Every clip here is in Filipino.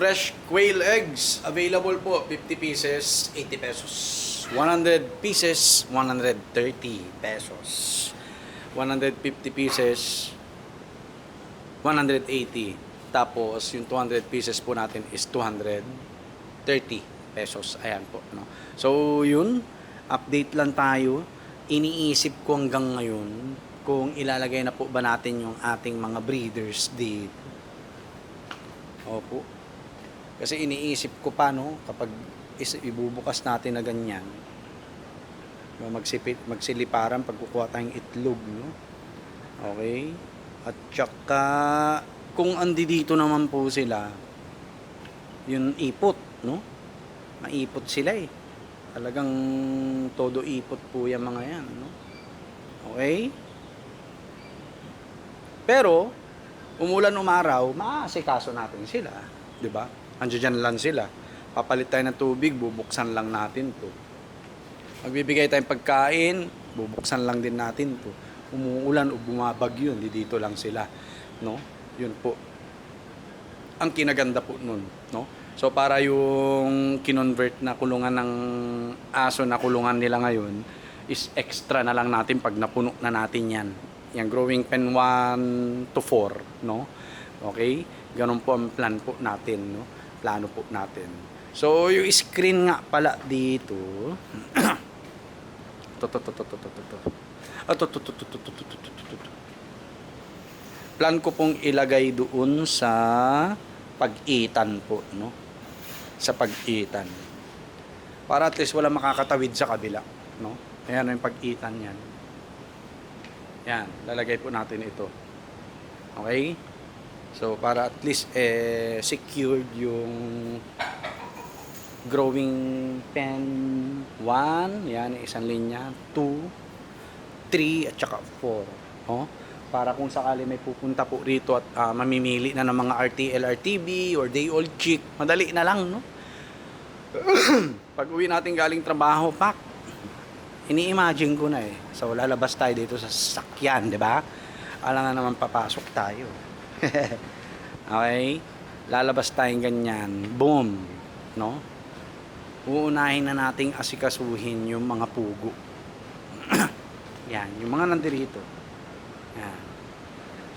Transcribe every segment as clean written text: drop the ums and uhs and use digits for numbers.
Fresh quail eggs. Available po, 50 pieces, 80 pesos. 100 pieces, 130 pesos. 150 pieces, 180. Tapos, yung 200 pieces po natin is 230 pesos. Ayan po. No? So, yun. Update lang tayo. Iniisip ko hanggang ngayon kung ilalagay na po ba natin yung ating mga breeders dito. Opo. Kasi iniisip ko pa, no, kapag ibubukas natin na ganyan, magsiliparan pag kukuha tayong itlog, no? Okay? At saka, kung andi dito naman po sila, yung ipot, no? Maipot sila eh. Talagang todo ipot po yung mga yan, no? Okay? Pero, umulan umaraw, maaasikaso natin sila, 'di ba? Andiyan lang sila. Papalit tayo ng tubig, bubuksan lang natin 'to. Magbibigay tayong pagkain, bubuksan lang din natin 'to. Umuulan o bumabagyo, hindi dito lang sila, no? 'Yun po. Ang kinaganda po nun, no? So para yung kinonvert na kulungan ng aso na kulungan nila ngayon is extra na lang natin pag napuno na natin 'yan. Yung growing pen 1 to 4, no? Okay? Ganun po ang plan po natin, no? Plano po natin. So, yung screen nga pala dito. Plan ko pong ilagay doon sa pag-itan po, no? Sa pag-itan. Para at least wala makakatawid sa kabila, no? Ayan yung pag-itan yan. Yan, lalagay po natin ito. Okay? So, para at least secured yung growing pen 1, yan, isang linya, 2, 3, at saka 4. Oh? Para kung sakali may pupunta po rito at mamimili na ng mga RTL, RTB, or day old chick, madali na lang, no? Pag uwi natin galing trabaho, pak, ini-imagine ko na eh. So, lalabas tayo dito sa sasakyan, di ba? Alam nga naman papasok tayo. Okay? Lalabas tayong ganyan. Boom. No? Uunahin na nating asikasuhin yung mga pugo. Yan. Yung mga nandirito. Yan.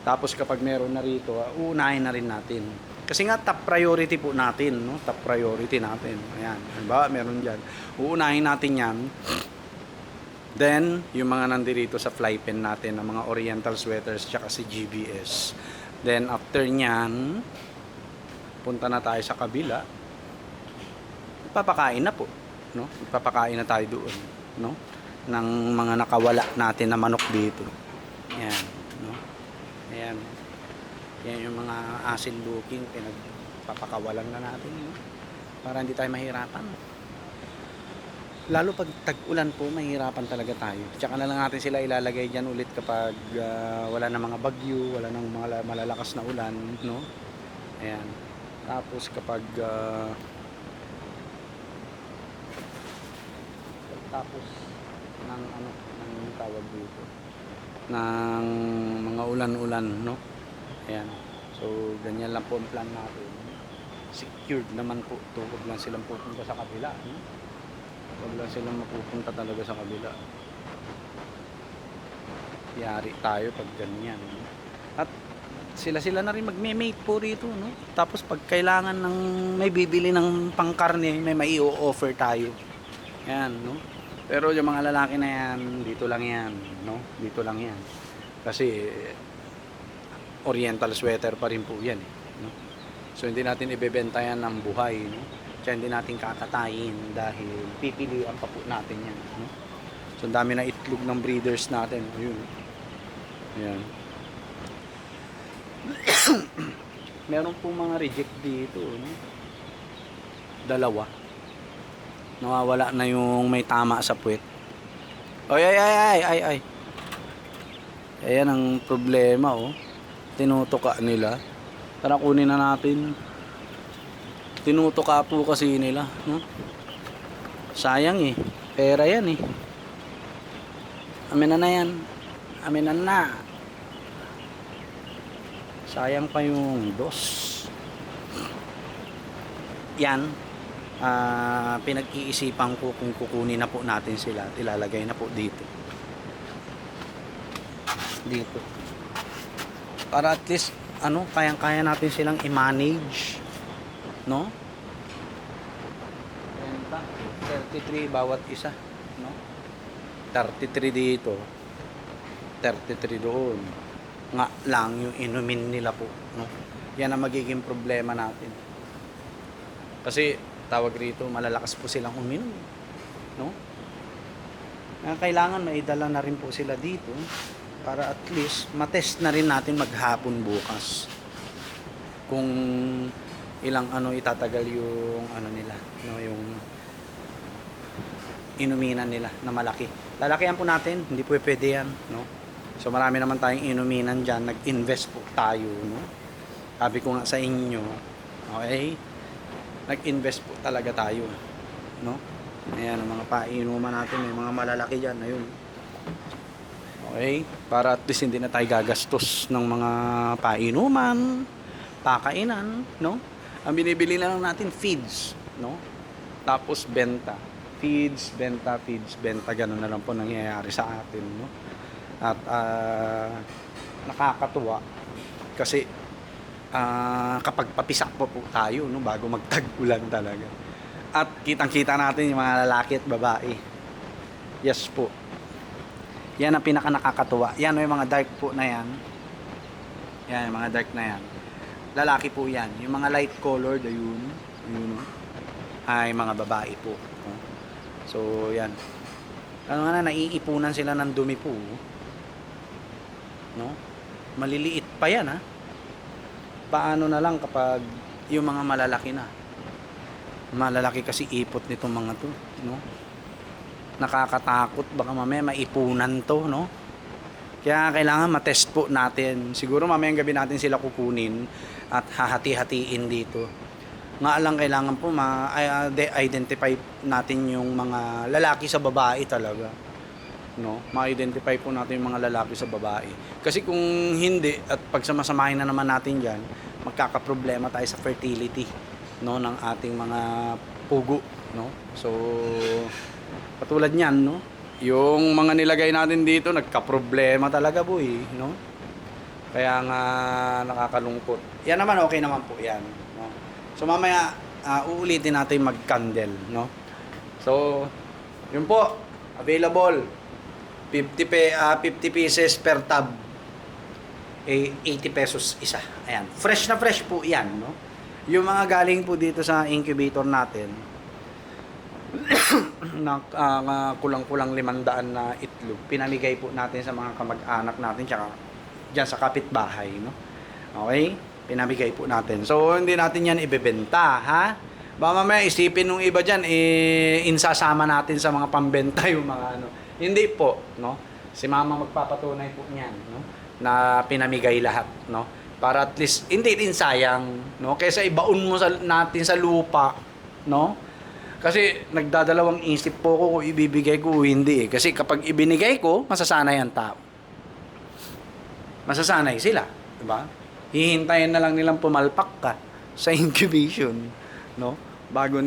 Tapos kapag meron na rito, uunahin na rin natin. Kasi nga top priority po natin. No? Top priority natin. Ayan. Diba? Meron dyan. Uunahin natin yan. Then, yung mga nandirito sa fly pen natin, ang mga oriental sweaters, tsaka si GBS. Then, after nyan, punta na tayo sa kabila. Ipapakain na po, no? Ipapakain na tayo doon, no? Ng mga nakawala natin na manok dito. Ayan, no? Ayan. Yan yung mga asin looking, pinagpapakawalan na natin, no? Para hindi tayo mahirapan. Lalo pag tag-ulan po, mahirapan talaga tayo. Tsaka na lang natin sila ilalagay dyan ulit kapag wala na mga bagyo, wala nang mga malalakas na ulan, no? Ayan. Tapos kapag tapos ng ano, ng tawag dito, ng mga ulan-ulan, no? Ayan. So, ganyan lang po ang plan natin. Secured naman po ito. Huwag lang silang pupunta sa kabila, no? Huwag lang silang mapupunta talaga sa kabila. Yari tayo pag ganyan. At sila na rin magme-mate po rito, no? Tapos pag kailangan ng may bibili ng pangkarne, may mai-offer tayo. Yan, no? Pero yung mga lalaki na yan, dito lang yan, no? Dito lang yan. Kasi oriental sweater pa rin po yan, no? So hindi natin ibebenta yan ng buhay, no? Kaya hindi natin kakatayin dahil pipilian pa po natin yan, no? So ang dami na itlog ng breeders natin. Ayun. Ayan. Meron po mga reject dito, no? Dalawa. Nawawala na yung may tama sa puwet. Ay. Ayan ang problema, oh. Tinutuka nila. Tara kunin na natin. Tinutuka po kasi nila, no? Sayang eh. Pera yan eh. Amin na yan. Amin na. Sayang pa yung dos. yan, pinag-iisipan ko kung kukunin na po natin sila at ilalagay na po dito. Dito. Para at least, kayang-kaya natin silang i-manage. No? 33 bawat isa. No? 33 dito. 33 doon. Nga lang yung inumin nila po. No? Yan ang magiging problema natin. Kasi, tawag rito, malalakas po silang uminom. No? Kailangan maidala na rin po sila dito para at least matest na rin natin maghapon bukas kung ilang itatagal yung nila, no, yung inuminan nila na malaki. Lalakihan po natin, hindi po pwede yan, no. So marami naman tayong inuminan diyan, nag-invest po tayo, no. Sabi ko nga sa inyo, okay? Nag-invest po talaga tayo, no. Ayan ang mga painuman natin, may mga malalaki diyan, ayun. Okay? Para at least hindi na tayo gagastos ng mga painuman, pakainan, no? Ang binibili na lang natin feeds, no? Tapos benta. Feeds, benta, ganun na lang po nangyayari sa atin, no? At nakakatuwa kasi kapag papisak po tayo, no, bago magtag-ulan talaga. At kitang-kita natin yung mga lalaki at babae. Yes po. Yan ang pinaka nakakatuwa. Yan yung mga dark po na yan. Yan yung mga dark na yan. Lalaki po yan. Yung mga light colored, ayun. Ayun, ay mga babae po. So, yan. Naiipunan sila ng dumi po. No? Maliliit pa yan, ha? Paano na lang kapag yung mga malalaki na? Malalaki kasi ipot nitong mga to, no? Nakakatakot, baka mamaya maipunan to, no? Kaya kailangan matest po natin. Siguro mamayang gabi natin sila kukunin at hahati-hatiin dito. Nga lang kailangan po ma-identify natin yung mga lalaki sa babae talaga, no? Ma-identify po natin yung mga lalaki sa babae. Kasi kung hindi at pagsamasamahin na naman natin diyan, magkakaproblema tayo sa fertility, no, ng ating mga pugo, no? So katulad niyan, no? Yung mga nilagay natin dito, nagka-problema talaga, boy, no? Kaya nga nakakalungkot. Yan naman, okay naman po yan, no? So mamaya, uulitin natin mag-candle, no? So, yun po, available. 50 pieces per tub. 80 pesos isa. Ayan. Fresh na fresh po yan, no? Yung mga galing po dito sa incubator natin, na kulang-kulang 500 na itlog, pinamigay po natin sa mga kamag-anak natin tsaka dyan sa kapitbahay, no? Okay? Pinamigay po natin. So, hindi natin yan ibebenta, ha? Baka mamaya isipin nung iba dyan, insasama natin sa mga pambenta yung mga Hindi po, no? Si mama magpapatunay po niyan, no? Na pinamigay lahat, no? Para at least, hindi din sayang, no? Kaysa ibaon mo natin sa lupa, no? Kasi nagdadalawang isip po ko kung ibibigay ko o hindi, eh. Kasi kapag ibinigay ko, masasanay ang tao. Masasanay sila, di ba? Hihintayin na lang nilang pumalpak ka sa incubation, no? Bago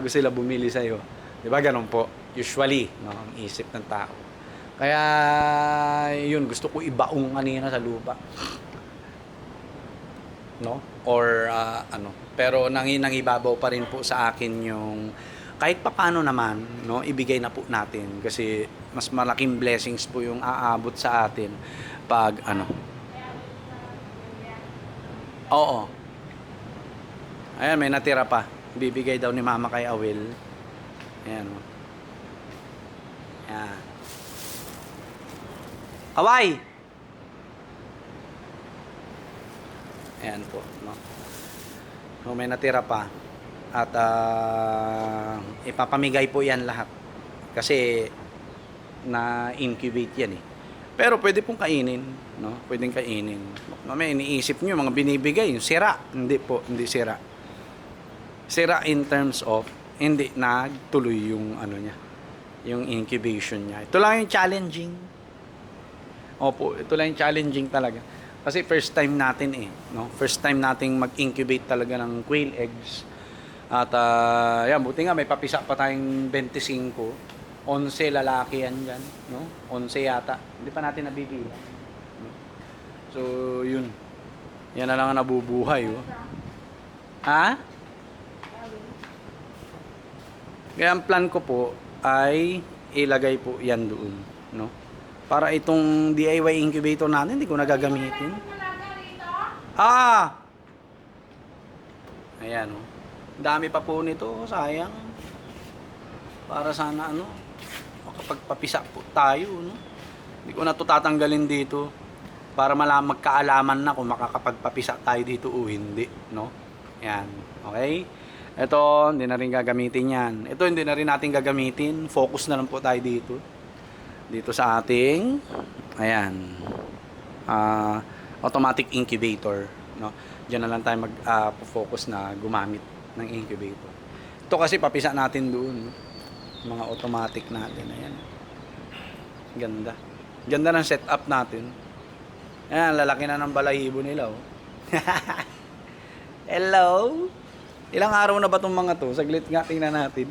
sila bumili sa iyo. Di ba ganun po? Usually, no, ang isip ng tao. Kaya yun, gusto ko ibaong kanina sa lupa. No? Or pero nangibabaw pa rin po sa akin yung kahit papaano naman, no, ibigay na po natin kasi mas malaking blessings po yung aabot sa atin pag Oo. Ayan, may natira pa. Bibigay daw ni mama kay Awil. Ayan. Ayan. Away! Ayan po, no? So, may natira pa. At ipapamigay po yan lahat. Kasi na-incubate yan, eh. Pero pwede pong kainin, no? Pwedeng kainin. Mamaya iniisip nyo, mga binibigay, yung sira. Hindi po, hindi sira. Sira in terms of, hindi nagtuloy yung niya, yung incubation niya. Ito lang yung challenging. Opo, ito lang yung challenging talaga. Kasi first time natin no? First time nating mag-incubate talaga ng quail eggs. At yan, buti nga may papisa pa tayong 25. 11 lalaki yan dyan, no? 11 yata. Hindi pa natin nabibilang. So, yun. Yan na lang ang nabubuhay, oh. Ha? Kaya ang plan ko po ay ilagay po yan doon, no? Para itong DIY incubator natin, hindi ko na gagamitin. Ah! Ayan, oh. Dami pa po nito, sayang. Para sana ano, makapagpapisa po tayo, no? Hindi ko na ito tatanggalin dito para magkaalaman na kung makakapagpapisa tayo dito o hindi, no? Yan, okay? Ito, hindi na rin gagamitin yan. Ito, hindi na rin natin gagamitin. Focus na lang po tayo dito. Dito sa ating, ayan, automatic incubator, no? Diyan na lang tayo mag-focus na gumamit ng incubator. Ito kasi papisa natin doon, no? Mga automatic natin, ayan. Ganda. Ganda ng setup natin. Ayan, lalaki na ng balahibo nila, oh. Hello? Ilang araw na ba itong mga to? Saglit nga, tingnan natin.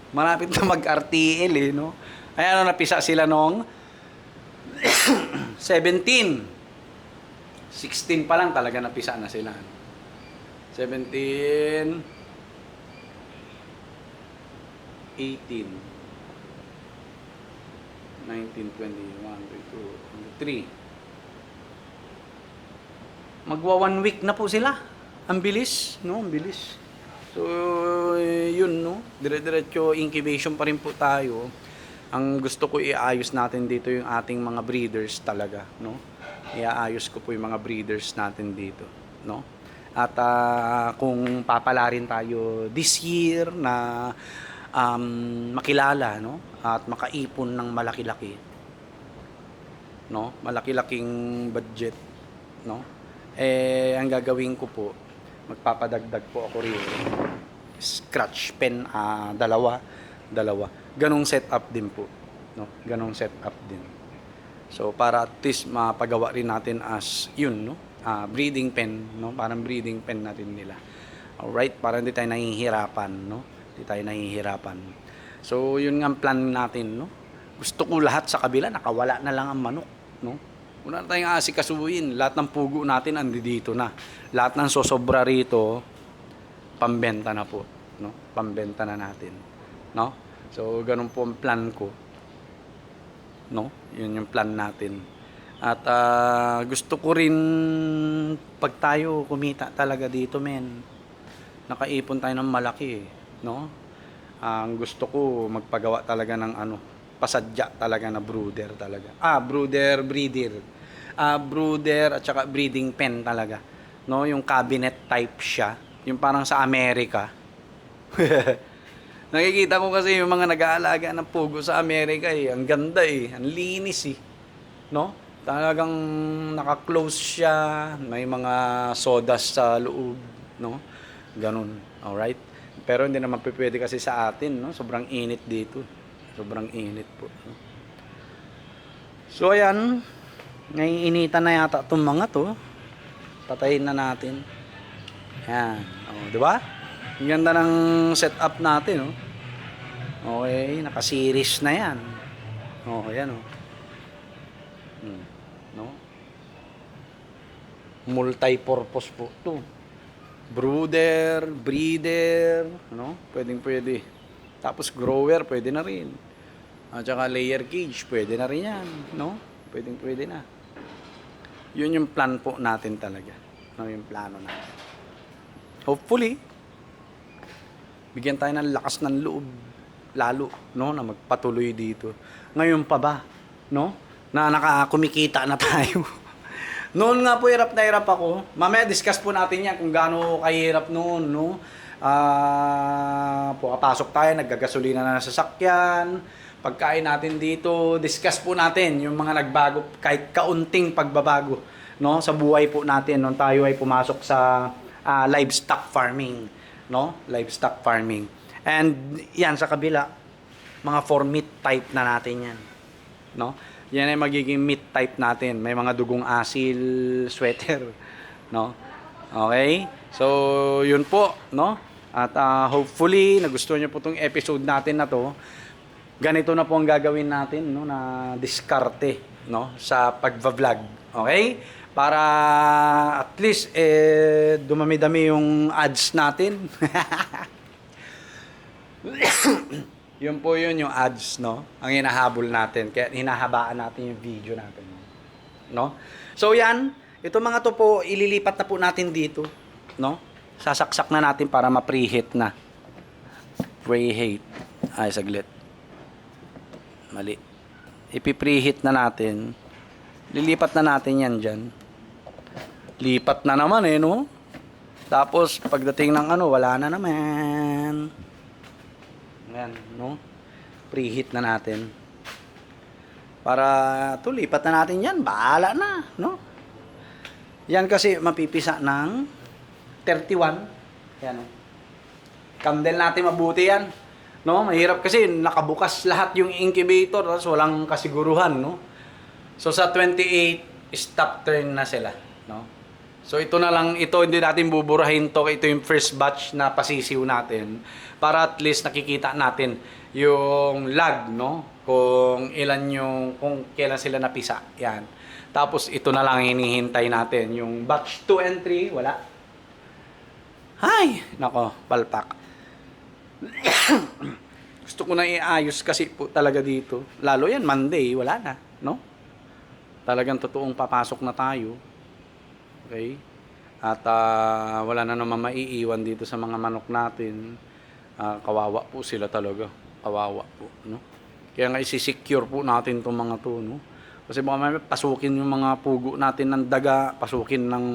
Malapit na mag-RTL, eh, no? Ayan, napisa sila nung 17. 16 pa lang talaga napisa na sila. 17, 18, 19, 20, 1, 2, 3. Magwa 1 week na po sila. Ang bilis, no? Ang bilis. So, yun, no? Dire-diretso incubation pa rin po tayo. Ang gusto ko iayos natin dito yung ating mga breeders talaga, no? Iaayos ko po yung mga breeders natin dito, no? At kung papalarin tayo this year na makilala, no? At makaipon ng malaki-laki, no? Malaki-laking budget, no? Ang gagawin ko po, magpapadagdag po ako rin scratch pen, dalawa ganong setup din po, no? Ganong setup din, so para at least mapagawa rin natin as yun, no? Breeding pen, no? Parang breeding pen natin nila, alright, para hindi tayo nahihirapan, no? Hindi tayo nahihirapan. So yun nga ang plan natin, no? Gusto ko lahat sa kabila nakawala na lang ang manok, no? Una na tayong asikasuhin. Lahat ng pugo natin andi dito na. Lahat ng sosobra rito, pambenta na po, no? Pambenta na natin, no? So ganun po ang plan ko, no? Yun yung plan natin. At gusto ko rin pag tayo kumita talaga dito, men. Nakaipon tayo ng malaki, no? Ang gusto ko magpagawa talaga ng ano, pasadya talaga na brooder talaga. Breeder at saka breeding pen talaga, no? Yung cabinet type siya, yung parang sa Amerika. Nakikita ko kasi yung mga nag-aalaga ng pugo sa Amerika, eh. Ang ganda, eh. Ang linis, eh. No? Talagang naka-close siya, may mga sodas sa loob, no? Ganun. Alright? Pero hindi naman pwede kasi sa atin, no? Sobrang init dito. Sobrang init po, no? So ayan, naiinitan na yata itong mga to. Patayin na natin. Ayan, di ba? Ang ganda ng setup natin, oh. Okay, naka-series na yan. Ayan, oh. No? Multi-purpose po to. Brooder, breeder, no? Pwede. Tapos grower, pwede na rin. At saka layer cage, pwede na rin yan, no? Pwede na. Yun yung plan po natin talaga. No, yung plano natin. Hopefully, bigyan tayo ng lakas ng loob lalo, no, na magpatuloy dito. Ngayon pa ba, no? Na kumikita na tayo. Noon nga po hirap na hirap ako. Mamaya discuss po natin yan kung gaano kahirap noon, no? Papasok tayo, naggagasolina na sa sasakyan. Pagkain natin dito, discuss po natin yung mga nagbago, kahit kaunting pagbabago, no, sa buhay po natin nung tayo ay pumasok sa livestock farming, no? Livestock farming. And yan sa kabila, mga for meat type na natin yan, no? Yan ay magiging meat type natin. May mga dugong asil sweater, no? Okay? So, yun po, no? At hopefully, nagustuhan niyo po itong episode natin na to. Ganito na po ang gagawin natin, no? Na diskarte, no? Sa pagva-vlog. Okay? Para at least, dumami-dami yung ads natin. Yun po yun, yung ads, no? Ang hinahabol natin. Kaya hinahabaan natin yung video natin. No? So, yan. Ito mga to po, ililipat na po natin dito. No? Sasaksak na natin para ma-preheat na. Preheat. Ay, saglit. Mali. Ipi-preheat na natin. Lilipat na natin yan dyan. Lipat na naman no? Tapos, pagdating ng wala na naman. Ayan, no? Preheat na natin. Para, lipat na natin yan. Bahala na, no? Yan kasi mapipisa ng 31. Yan, no? Candle natin mabuti yan. No? Mahirap kasi nakabukas lahat yung incubator tapos walang kasiguruhan, no? So sa 28 stop turn na sila, no? So ito na lang, ito hindi natin buburahin to, ito yung first batch na pasisiw natin para at least nakikita natin yung lag, no? Kung kailan sila napisa. Yan. Tapos ito na lang hinihintay natin. Yung batch 2 and 3, wala. Ay, nako, palpak. Gusto ko na iayos kasi po talaga dito. Lalo yan, Monday, wala na, no? Talagang totoong papasok na tayo. Okay? At wala na naman maiiwan dito sa mga manok natin. Kawawa po sila talaga. Kawawa po, no? Kaya nga isi-secure po natin itong mga to, no? Kasi baka may pasukin yung mga pugo natin ng daga, pasukin ng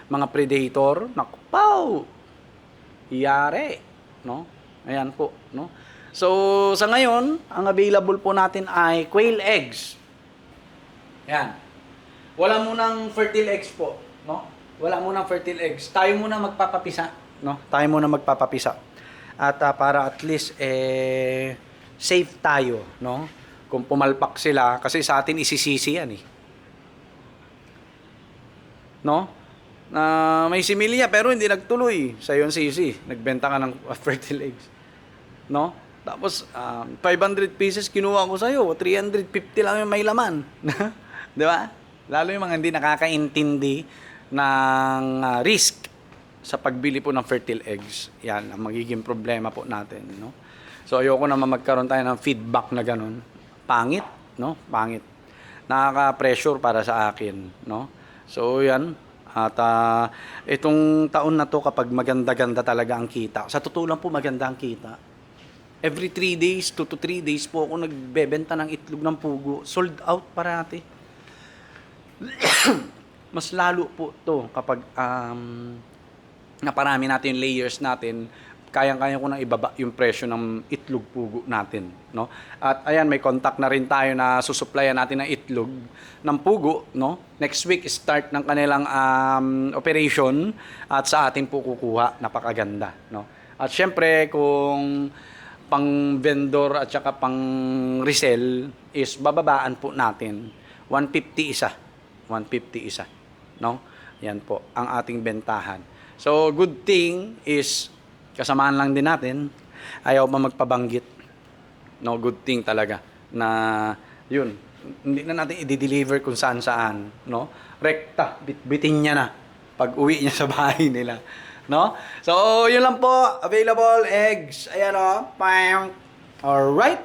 mga predator. Naku, pow! Iyari, no? Ayan po, no? So, sa ngayon, ang available po natin ay quail eggs. Ayan. Wala munang fertile eggs po, no? Wala munang fertile eggs. Tayo muna magpapapisa, no? Tayo muna magpapapisa. At para at least, safe tayo, no? Kung pumalpak sila, kasi sa atin isisisi yan no? May similya pero hindi nagtuloy. Sa yung sisi, nagbenta ka ng fertile eggs. No? Tapos, 500 pieces kinuha ko sa'yo, 350 lang yung may laman. Di ba? Lalo yung mga hindi nakakaintindi ng risk sa pagbili po ng fertile eggs. Yan, ang magiging problema po natin, no? So, ayoko naman magkaroon tayo ng feedback na ganun. Pangit, no? Pangit. Nakaka-pressure para sa akin, no? So, yan. At itong taon na to kapag maganda-ganda talaga ang kita. Sa totoo lang po maganda ang kita. Every 3 days, 2 to 3 days po ako nagbebenta ng itlog ng pugo. Sold out parati. Mas lalo po to kapag naparami natin yung layers natin, kayang-kaya ko nang ibaba yung presyo ng itlog pugo natin, no? At ayan, may contact na rin tayo na susuplayan natin ng itlog ng pugo, no? Next week start ng kanilang operation at sa atin po kukuha, napakaganda, no? At syempre kung pang vendor at saka pang resell is bababaan po natin 150 isa, 150 isa, no? Yan po ang ating bentahan. So good thing is kasamaan lang din natin, ayaw pa magpabanggit. No, good thing talaga na yun, hindi na natin i-deliver kung saan-saan, no? Rekta, bitbitin niya na pag uwi niya sa bahay nila, no? So, yun lang po, available eggs. Ayan o, pam. Alright.